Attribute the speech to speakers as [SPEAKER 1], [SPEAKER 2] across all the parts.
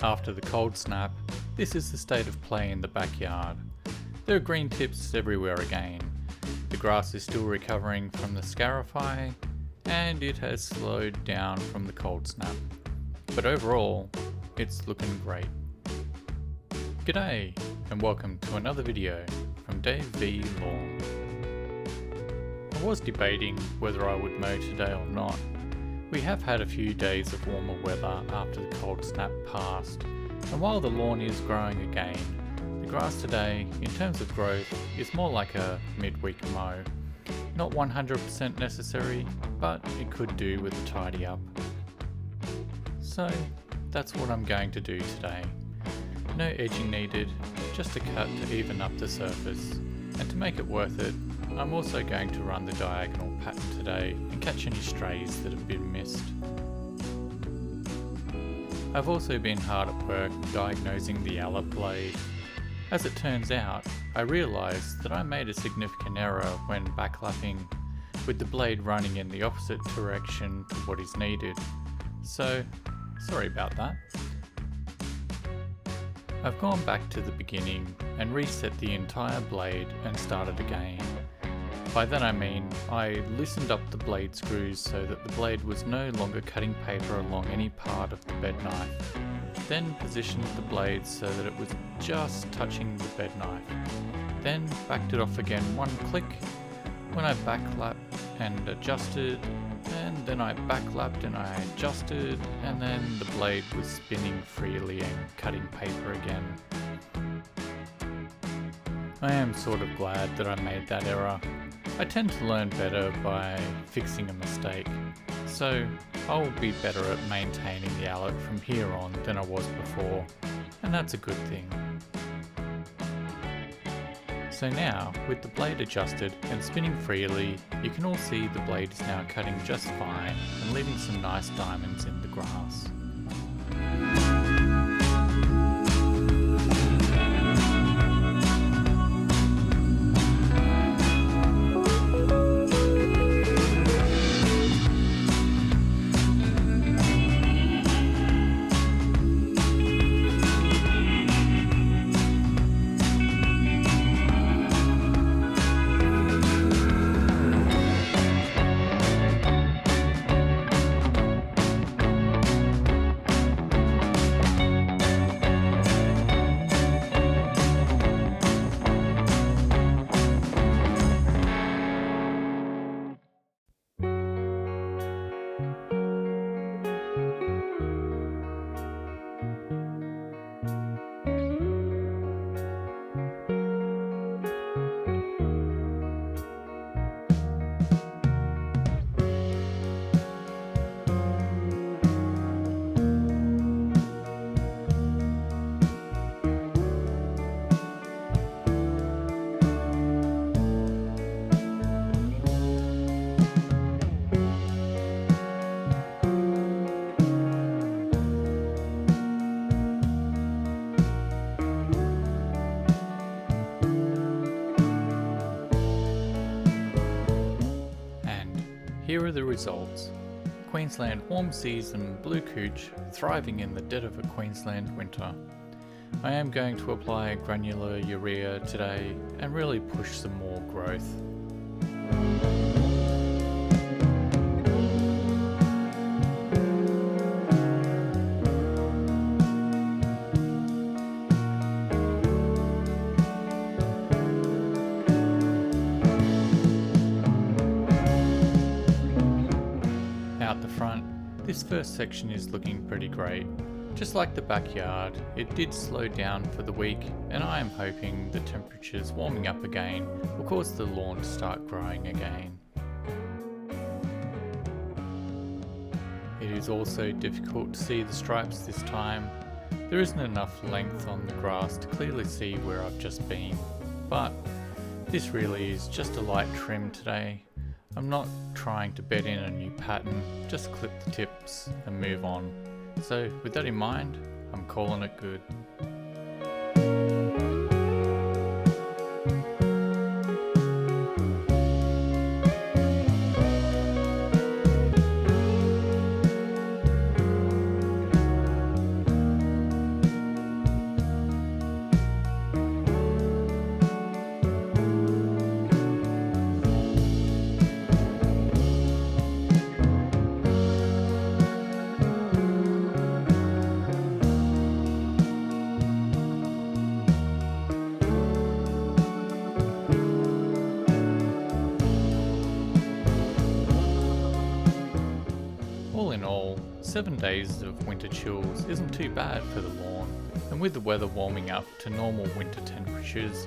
[SPEAKER 1] After the cold snap, this is the state of play in the backyard. There are green tips everywhere again. The grass is still recovering from the scarify, and it has slowed down from the cold snap. But overall, it's looking great. G'day, and welcome to another video from Dave V Lawn. I was debating whether I would mow today or not. We have had a few days of warmer weather after the cold snap passed, and while the lawn is growing again, the grass today, in terms of growth, is more like a midweek mow. Not 100% necessary, but it could do with a tidy up. So that's what I'm going to do today. No edging needed, just a cut to even up the surface. And to make it worth it, I'm also going to run the diagonal pattern today and catch any strays that have been missed. I've also been hard at work diagnosing the Allet blade. As it turns out, I realised that I made a significant error when backlapping, with the blade running in the opposite direction to what is needed. So, sorry about that. I've gone back to the beginning and reset the entire blade and started again. By that I mean I loosened up the blade screws so that the blade was no longer cutting paper along any part of the bed knife. Then positioned the blade so that it was just touching the bed knife. Then backed it off again one click when I backlapped and adjusted, and then I backlapped and I adjusted, and then the blade was spinning freely and cutting paper again. I am sort of glad that I made that error. I tend to learn better by fixing a mistake, so I'll be better at maintaining the Allet from here on than I was before, and that's a good thing. So now, with the blade adjusted and spinning freely, you can all see the blade is now cutting just fine and leaving some nice diamonds in the grass. Here are the results. Queensland warm season blue cooch thriving in the dead of a Queensland winter. I am going to apply granular urea today and really push some more growth. Out the front, this first section is looking pretty great. Just like the backyard, it did slow down for the week, and I am hoping the temperatures warming up again will cause the lawn to start growing again. It is also difficult to see the stripes this time. There isn't enough length on the grass to clearly see where I've just been, but this really is just a light trim today. I'm not trying to bed in a new pattern, just clip the tips and move on. So with that in mind, I'm calling it good. 7 days of winter chills isn't too bad for the lawn, and with the weather warming up to normal winter temperatures,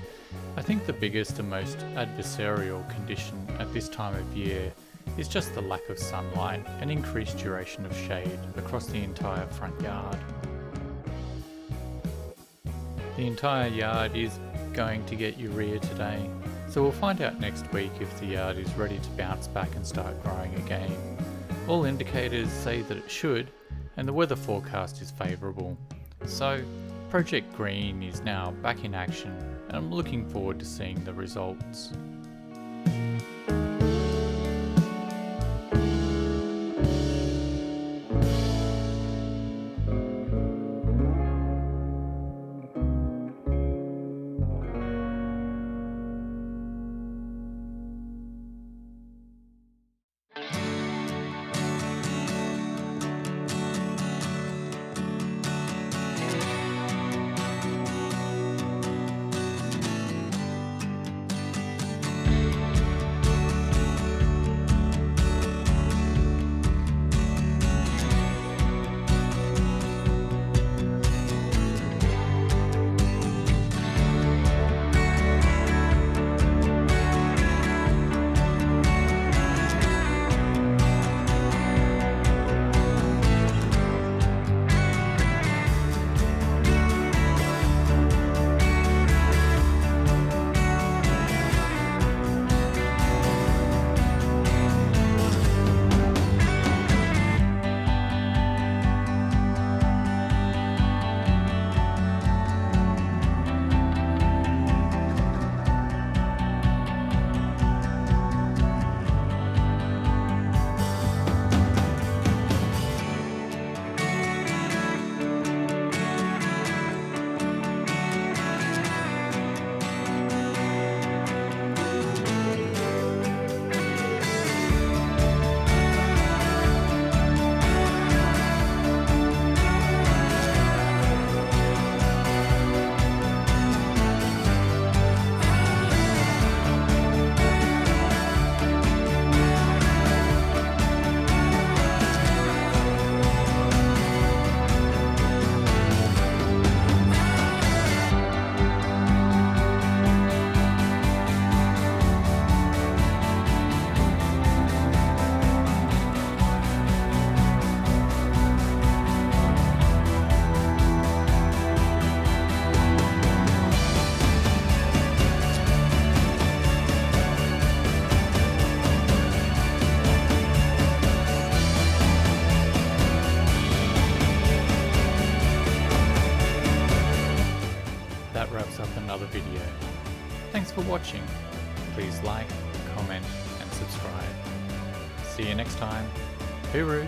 [SPEAKER 1] I think the biggest and most adversarial condition at this time of year is just the lack of sunlight and increased duration of shade across the entire front yard. The entire yard is going to get urea today, so we'll find out next week if the yard is ready to bounce back and start growing again. All indicators say that it should, and the weather forecast is favourable. So, Project Green is now back in action, and I'm looking forward to seeing the results. That wraps up another video. Thanks for watching. Please like, comment and subscribe. See you next time. Hooroo!